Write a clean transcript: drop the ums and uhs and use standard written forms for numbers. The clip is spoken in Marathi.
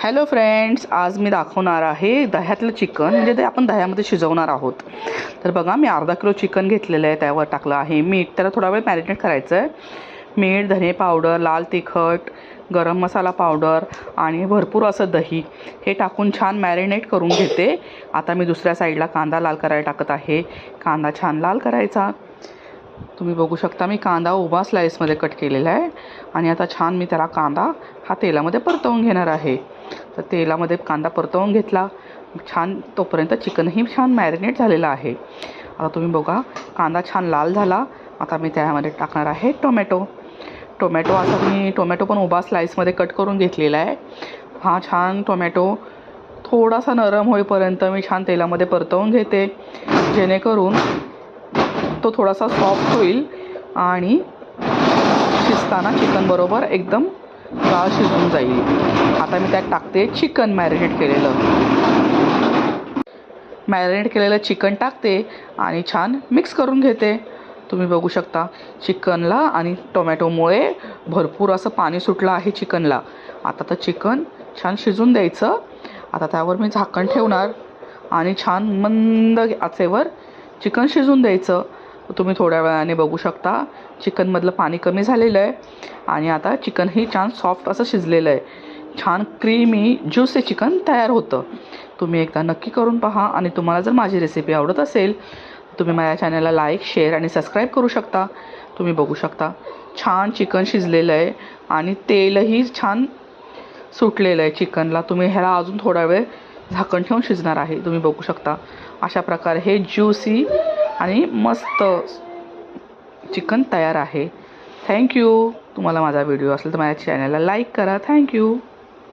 हॅलो फ्रेंड्स, आज मी दाखवणार आहे दह्यातलं चिकन, म्हणजे ते आपण दह्यामध्ये शिजवणार आहोत. तर बघा, मी अर्धा किलो चिकन घेतलेलं आहे. त्यावर टाकलं आहे मीठ. त्याला थोडा वेळ मॅरिनेट करायचं आहे. मीठ, धने पावडर, लाल तिखट, गरम मसाला पावडर आणि भरपूर असं दही हे टाकून छान मॅरिनेट करून घेते. आता मी दुसऱ्या साईडला कांदा लाल करायला टाकत आहे. कांदा छान लाल करायचा. तुम्ही बघू शकता, मी कांदा उभा स्लाइसमध्ये कट केलेला आहे. आणि आता छान मी त्याला कांदा हा तेलामध्ये परतवून घेणार आहे. तर तेलामध्ये कांदा परतवून घेतला छान, तोपर्यंत चिकनही छान मॅरिनेट झालेलं आहे. आता तुम्ही बघा, कांदा छान लाल झाला. आता मी त्यामध्ये टाकणार आहे टोमॅटो. आता मी टोमॅटो पण उभा स्लाइसमध्ये कट करून घेतलेला आहे. हा छान टोमॅटो थोडासा नरम होईपर्यंत मी छान तेलामध्ये परतवून घेते, जेणेकरून तो थोडासा सॉफ्ट होईल आणि शिजताना चिकन बरोबर एकदम डाळ शिजून जाईल. आता मी त्यात टाकते चिकन मॅरिनेट केलेलं चिकन टाकते आणि छान मिक्स करून घेते. तुम्ही बघू शकता, चिकनला आणि टोमॅटोमुळे भरपूर असं पाणी सुटलं आहे चिकनला. आता तर चिकन छान शिजून द्यायचं. आता त्यावर मी झाकण ठेवणार आणि छान मंद आचेवर चिकन शिजून द्यायचं. तुम्ही थोड्या वेळाने बघू शकता, चिकनमधलं पाणी कमी झालेलं आहे आणि आता चिकनही छान सॉफ्ट असं शिजलेलं आहे. छान क्रीमी ज्यूसी चिकन तयार होतं. तुम्ही एकदा नक्की करून पहा. आणि तुम्हाला जर माझी रेसिपी आवडत असेल, तुम्ही माझ्या चॅनलला लाईक, शेअर आणि सबस्क्राईब करू शकता. तुम्ही बघू शकता, छान चिकन शिजलेलं आहे आणि तेलही छान सुटलेलं आहे चिकनला. तुम्ही ह्याला अजून थोडा वेळ झाकण ठेवून शिजणार आहे. तुम्ही बघू शकता, अशा प्रकारे हे ज्यूसी आणि मस्त चिकन तयार आहे. थँक्यू. तुम्हाला माझा व्हिडिओ असेल तर माझ्या चॅनलला लाईक करा. थँक्यू.